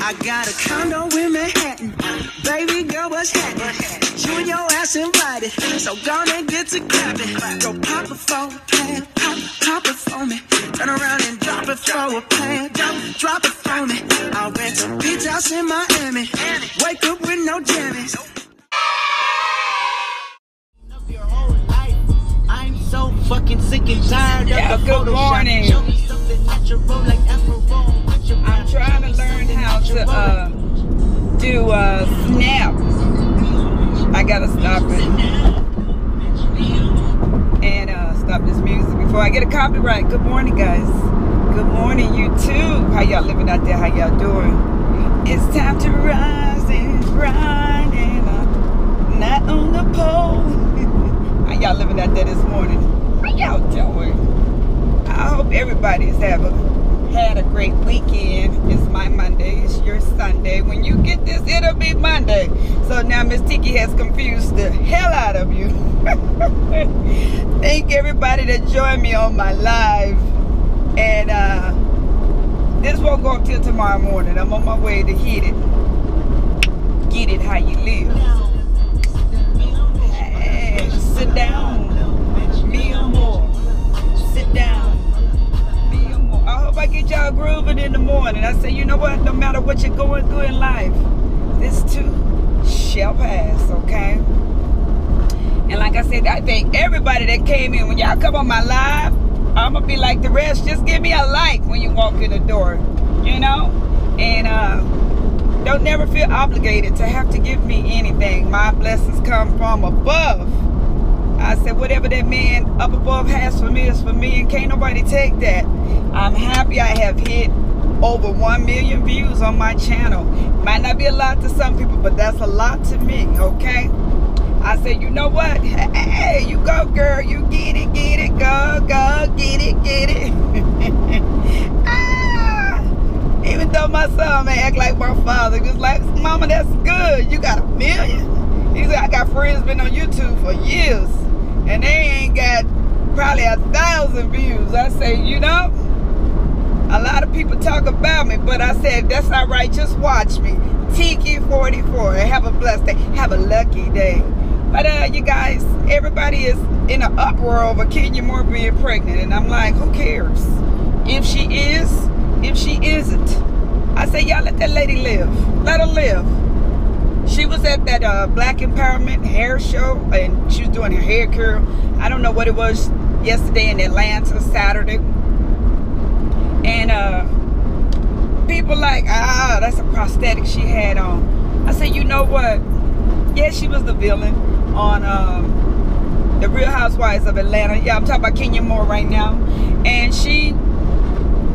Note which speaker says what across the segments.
Speaker 1: I got a condo in Manhattan. Baby girl, what's happening? You and your ass invited, so gonna get to clapping. Go pop it for a plan, pop it for me. Turn around and drop it for a plan, drop it for me. I'll rent a beach house in Miami. Wake up with no jammies. I'm so fucking sick and tired of the
Speaker 2: good morning. I'm trying to learn how to do Snap. I gotta stop it and stop this music before I get a copyright. Good morning, guys. Good morning, YouTube. How y'all living out there? How y'all doing? It's time to rise and grind and not on the pole. How y'all living out there this morning? How y'all doing? I hope everybody's had a great weekend. It's my Monday. It's your Sunday. When you get this, it'll be Monday. So now Miss Tiki has confused the hell out of you. Thank everybody that joined me on my live. And this won't go up till tomorrow morning. I'm on my way to hit it. Get it how you live. Hey, sit down. Me or more. Sit down. I hope I get y'all grooving in the morning. I say, you know what? No matter what you're going through in life, this too shall pass, okay? And like I said, I thank everybody that came in. When y'all come on my live, I'm going to be like the rest. Just give me a like when you walk in the door, you know? And don't never feel obligated to have to give me anything. My blessings come from above. I said, whatever that man up above has for me is for me, and can't nobody take that. I'm happy I have hit over 1 million views on my channel. Might not be a lot to some people, but that's a lot to me, okay? I said, you know what? Hey, you go, girl. You get it, go, get it. Even though my son may act like my father, just like, mama, that's good. You got 1 million? He said, I got friends been on YouTube for years, and they ain't got probably 1,000 views. I say, you know, a lot of people talk about me, but I said, that's all right. Just watch me. Tiki44. Have a blessed day. Have a lucky day. But you guys, everybody is in an uproar over Kenya Moore being pregnant, and I'm like, who cares? If she is, if she isn't. I say, y'all let that lady live. Let her live. She was at that Black Empowerment hair show, and she was doing her hair curl. I don't know what it was yesterday in Atlanta, Saturday. And people like, that's a prosthetic she had on. I said, you know what? Yeah, she was the villain on the Real Housewives of Atlanta. Yeah, I'm talking about Kenya Moore right now. And she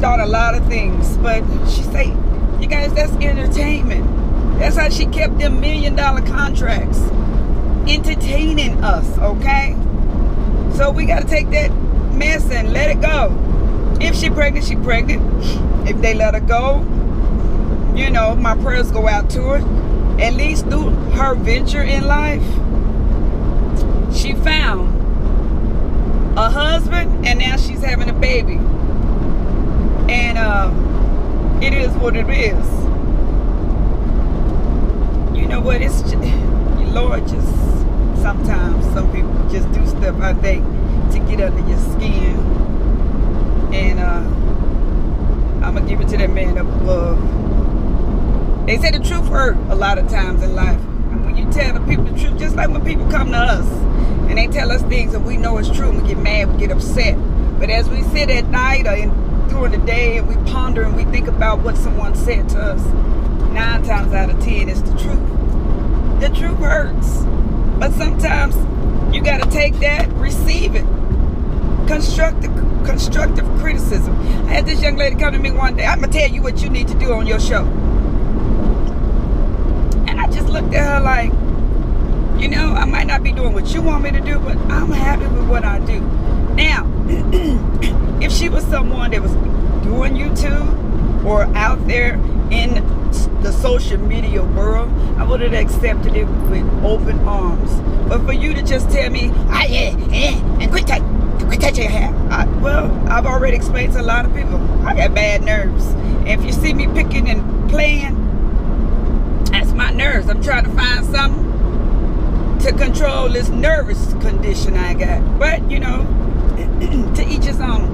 Speaker 2: thought a lot of things, but she said, you guys, that's entertainment. That's how she kept them $1 million contracts, entertaining us, okay? So we got to take that mess and let it go. If she pregnant, she pregnant. If they let her go, you know, my prayers go out to her. At least through her venture in life, she found a husband, and now she's having a baby. And it is what it is. You know what, it's just, Lord, just sometimes some people just do stuff, I think, to get under your skin. And I'm gonna give it to that man up above. They say the truth hurt a lot of times in life. And when you tell the people the truth, just like when people come to us and they tell us things and we know it's true, and we get mad, we get upset. But as we sit at night or during the day and we ponder and we think about what someone said to us, 9 times out of 10, it's the truth. The truth hurts. But sometimes you got to take that, receive it. Constructive criticism. I had this young lady come to me one day. I'm going to tell you what you need to do on your show. And I just looked at her like, you know, I might not be doing what you want me to do, but I'm happy with what I do. Now, if she was someone that was doing YouTube or out there in the social media world, I would have accepted it with open arms. But for you to just tell me, and quit touching your hair. Well, I've already explained to a lot of people, I got bad nerves. And if you see me picking and playing, my nerves. I'm trying to find something to control this nervous condition I got. But, you know, to each his own.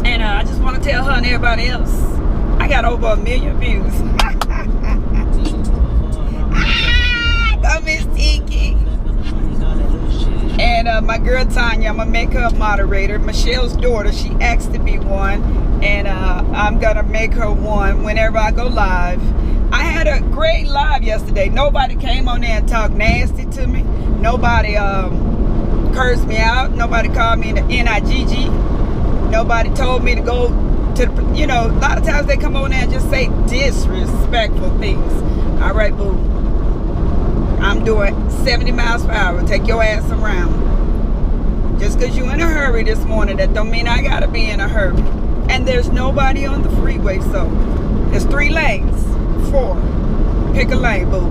Speaker 2: And I just want to tell her and everybody else, I got over 1 million views. Go Miss Tiki. And my girl Tanya, I'm going to make her a moderator. Michelle's daughter, she asked to be one. And I'm going to make her one whenever I go live. I had a great live yesterday. Nobody came on there and talked nasty to me. Nobody cursed me out. Nobody called me the N-I-G-G. Nobody told me to go to the, you know, a lot of times they come on there and just say disrespectful things. All right, boo. I'm doing 70 miles per hour. Take your ass around. Just because you're in a hurry this morning, that don't mean I got to be in a hurry. And there's nobody on the freeway, so there's 3 lanes. 4. Pick a lane, boo.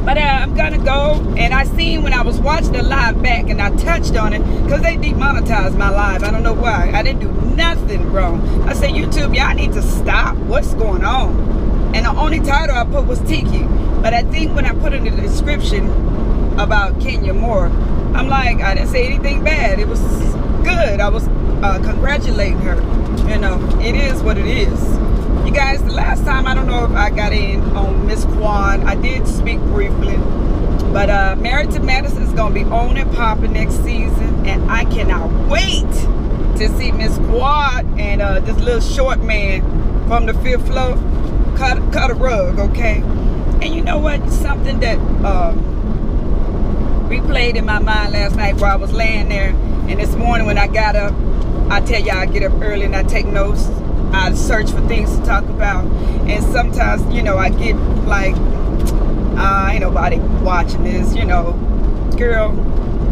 Speaker 2: But I'm gonna go, and I seen when I was watching the live back, and I touched on it because they demonetized my live. I don't know why. I didn't do nothing wrong. I said, YouTube, y'all need to stop. What's going on? And the only title I put was Tiki. But I think when I put in the description about Kenya Moore, I'm like, I didn't say anything bad. It was good. I was congratulating her. You know, it is what it is. You guys, the last time, I don't know if I got in on Miss Quan. I did speak briefly. But Married to Medicine is going to be on and popping next season. And I cannot wait to see Miss Quad and this little short man from the 5th floor cut a rug, okay? And you know what? Something that replayed in my mind last night while I was laying there. And this morning when I got up, I tell y'all I get up early and I take notes. I search for things to talk about, and sometimes, you know, I get like, ain't nobody watching this, you know. Girl,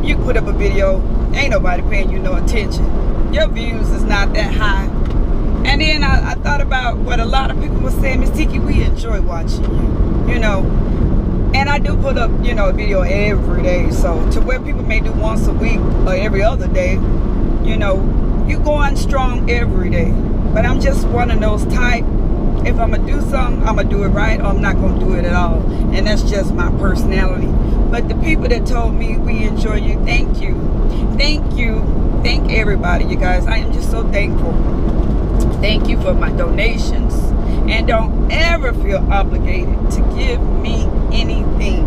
Speaker 2: you put up a video, ain't nobody paying you no attention. Your views is not that high. And then I thought about what a lot of people were saying, Miss Tiki, we enjoy watching you, you know. And I do put up, you know, a video every day, so to where people may do once a week or every other day, you know, you going strong every day. But I'm just one of those type, if I'm going to do something, I'm going to do it right, or I'm not going to do it at all. And that's just my personality. But the people that told me we enjoy you, thank you. Thank you. Thank everybody, you guys. I am just so thankful. Thank you for my donations. And don't ever feel obligated to give me anything.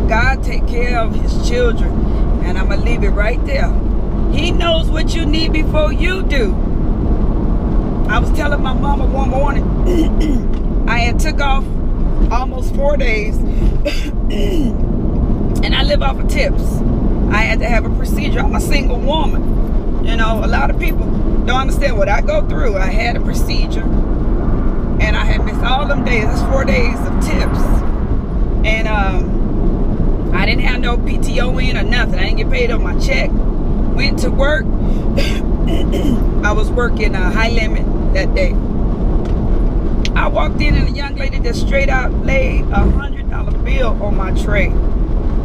Speaker 2: God take care of his children. And I'm going to leave it right there. He knows what you need before you do. I was telling my mama one morning, I had took off almost 4 days, and I live off of tips. I had to have a procedure. I'm a single woman. You know, a lot of people don't understand what I go through. I had a procedure, and I had missed all them days. That's 4 days of tips. And I didn't have no PTO in or nothing. I didn't get paid on my check. Went to work. I was working high limit that day. I walked in and a young lady just straight out laid $100 bill on my tray.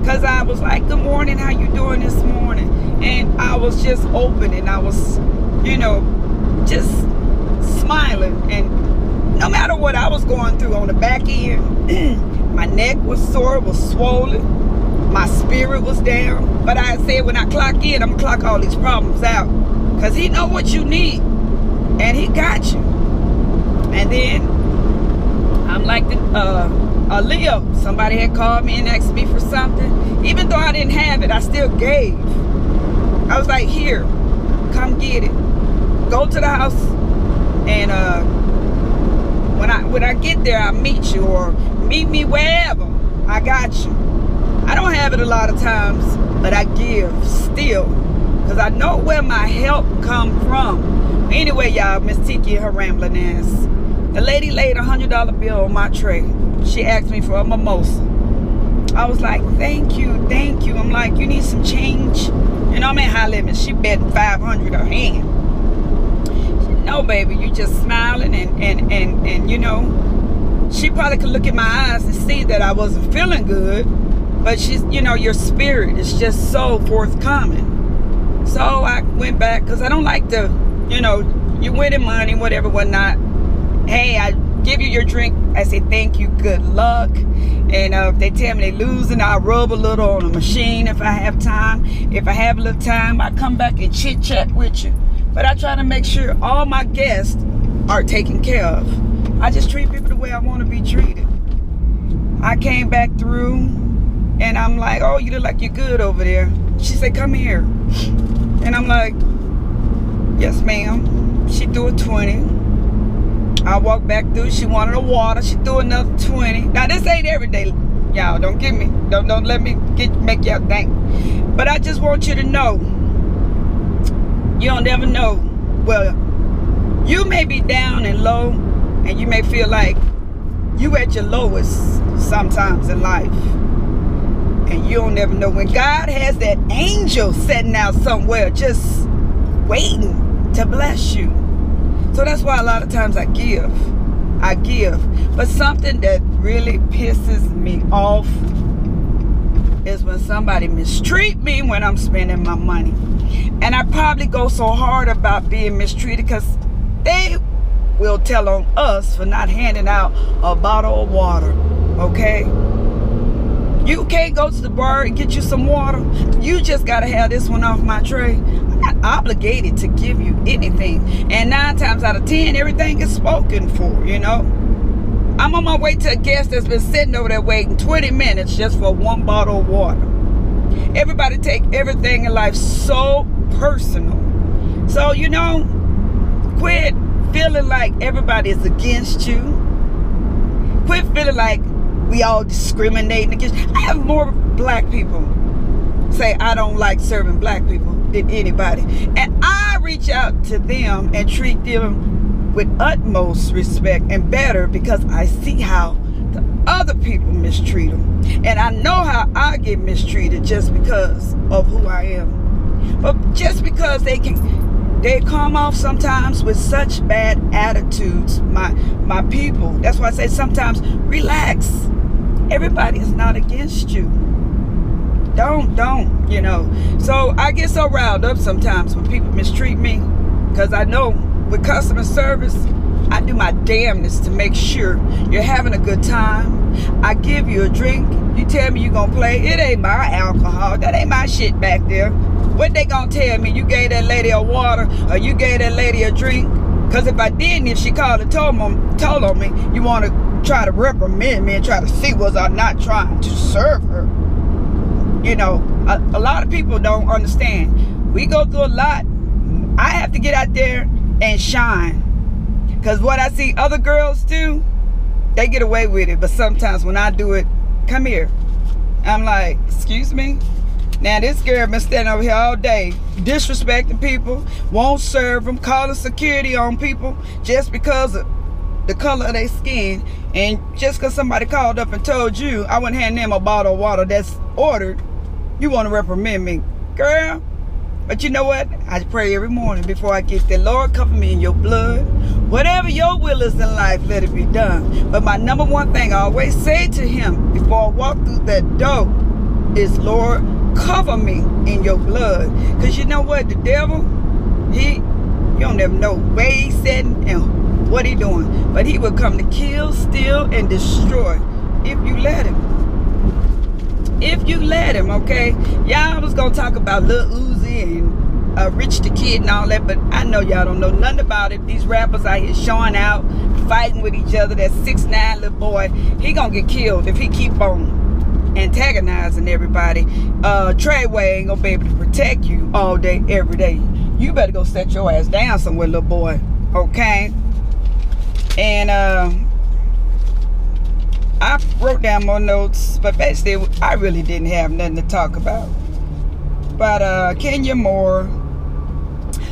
Speaker 2: Cause I was like, good morning, how you doing this morning? And I was just open and I was, you know, just smiling. And no matter what I was going through on the back end, my neck was sore, was swollen. My spirit was down. But I said when I clock in, I'm gonna clock all these problems out. Cause he know what you need. And he got you. And then I'm like a Leo. Somebody had called me and asked me for something. Even though I didn't have it, I still gave. I was like, here, come get it. Go to the house, and when I get there, I'll meet you, or meet me wherever. I got you. I don't have it a lot of times, but I give still, because I know where my help come from. Anyway, y'all, Miss Tiki and her rambling ass. The lady laid $100 bill on my tray. She asked me for a mimosa. I was like, thank you, thank you. I'm like, you need some change? You know, I'm in high limit. She bet 500 her hand. She, no, baby, you just smiling and you know, she probably could look at my eyes and see that I wasn't feeling good. But she's, you know, your spirit is just so forthcoming. So I went back because I don't like to, you know, you winning money, whatever, whatnot. Hey, I give you your drink. I say thank you, good luck. And if they tell me they're losing, I rub a little on the machine if I have time. If I have a little time, I come back and chit chat with you. But I try to make sure all my guests are taken care of. I just treat people the way I want to be treated. I came back through and I'm like, oh, you look like you're good over there. She said, come here. And I'm like, yes, ma'am. She threw a 20. I walked back through. She wanted a water. She threw another 20. Now, this ain't every day. Y'all, don't get me. Don't let me make y'all think. But I just want you to know, you don't ever know. Well, you may be down and low, and you may feel like you at your lowest sometimes in life. And you don't ever know when God has that angel sitting out somewhere just waiting to bless you. So that's why a lot of times I give. But something that really pisses me off is when somebody mistreat me when I'm spending my money. And I probably go so hard about being mistreated because they will tell on us for not handing out a bottle of water. Okay? You can't go to the bar and get you some water. You just got to have this one off my tray. I'm not obligated to give you anything. And 9 times out of 10, everything is spoken for, you know. I'm on my way to a guest that's been sitting over there waiting 20 minutes just for one bottle of water. Everybody take everything in life so personal. So, you know, quit feeling like everybody is against you. Quit feeling like we all discriminating against. I have more black people say I don't like serving black people than anybody. And I reach out to them and treat them with utmost respect and better because I see how the other people mistreat them. And I know how I get mistreated just because of who I am. But just because they come off sometimes with such bad attitudes, my people. That's why I say sometimes relax. Everybody is not against you. Don't, you know. So I get so riled up sometimes when people mistreat me because I know with customer service, I do my damnness to make sure you're having a good time. I give you a drink. You tell me you're going to play. It ain't my alcohol. That ain't my shit back there. What they going to tell me? You gave that lady a water or you gave that lady a drink? Because if I didn't, if she called and told on me, you want to try to reprimand me and try to see was I not trying to serve her. You know, a lot of people don't understand. We go through a lot. I have to get out there and shine. Because what I see other girls do, they get away with it. But sometimes when I do it, come here. I'm like, excuse me? Now this girl been standing over here all day, disrespecting people, won't serve them, calling security on people just because of the color of their skin. And just because somebody called up and told you I wouldn't hand them a bottle of water that's ordered, you want to reprimand me, girl. But you know what? I pray every morning before I get there. Lord, cover me in your blood. Whatever your will is in life, let it be done. But my number one thing I always say to him before I walk through that door is, Lord, cover me in your blood. Because you know what? The devil, you don't ever know where he's sitting and what he's doing. But he will come to kill, steal, and destroy if you let him. If you let him, okay? Y'all was going to talk about Lil Uzi and Rich the Kid and all that, but I know y'all don't know nothing about it. These rappers out here showing out, fighting with each other. That 6'9" little boy, he going to get killed if he keep on antagonizing everybody. Treyway ain't going to be able to protect you all day, every day. You better go set your ass down somewhere, little boy, okay? And I wrote down more notes, but basically I really didn't have nothing to talk about. But Kenya Moore,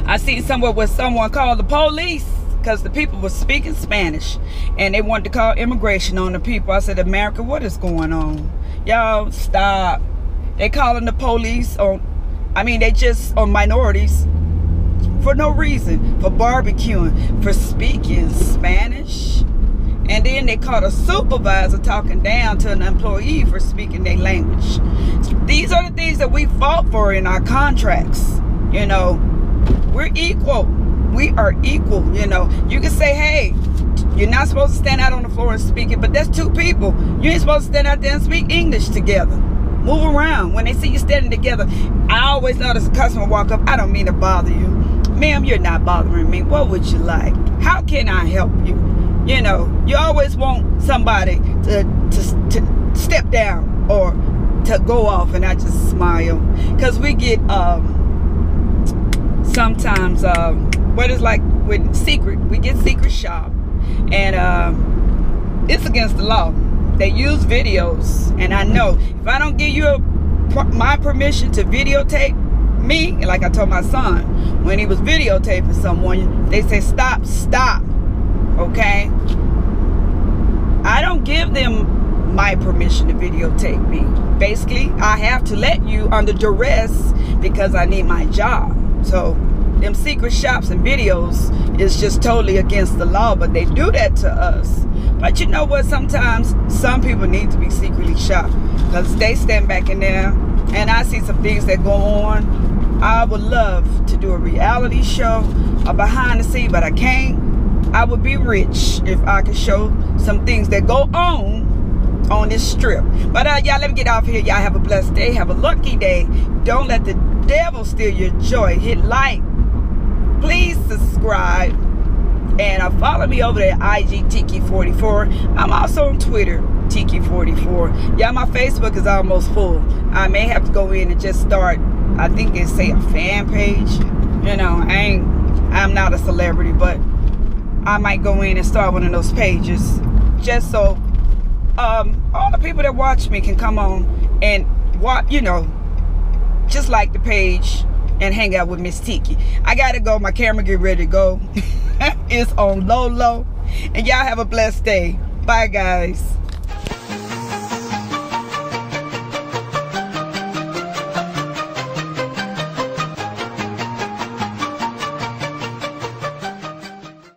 Speaker 2: I seen somewhere where someone called the police because the people were speaking Spanish and they wanted to call immigration on the people. I said, America, what is going on? Y'all stop. They calling the police on, they just on minorities for no reason, for barbecuing, for speaking Spanish. And then they caught a supervisor talking down to an employee for speaking their language. These are the things that we fought for in our contracts. You know, we're equal. We are equal. You know, you can say, hey, You're not supposed to stand out on the floor and speak it, but that's two people. You ain't supposed to stand out there and speak English together. Move around. When they see you standing together, I always notice a customer walk up. I don't mean to bother you. Ma'am, you're not bothering me. What would you like? How can I help you? You know, you always want somebody to step down or to go off, and I just smile. Because we get sometimes what is like with secret, we get secret shop, and it's against the law. They use videos, and I know if I don't give you my permission to videotape me, like I told my son when he was videotaping someone, they say stop, okay? I don't give them my permission to videotape me. Basically, I have to let you under duress because I need my job. So them secret shops and videos is just totally against the law, but they do that to us. But you know what, sometimes some people need to be secretly shopped because they stand back in there, and I see some things that go on. I would love to do a reality show, a behind the scene, but I can't. I would be rich if I could show some things that go on this strip. But y'all, let me get off here. Y'all have a blessed day. Have a lucky day. Don't let the devil steal your joy. Hit like. Please subscribe. And follow me over there at IG Tiki44. I'm also on Twitter, Tiki44. Yeah, my Facebook is almost full. I may have to go in and just start, I think it's say a fan page. You know, I'm not a celebrity, but I might go in and start one of those pages just so all the people that watch me can come on and watch, you know, just like the page and hang out with Miss Tiki. I gotta go. My camera get ready to go. It's on low. And y'all have a blessed day. Bye, guys.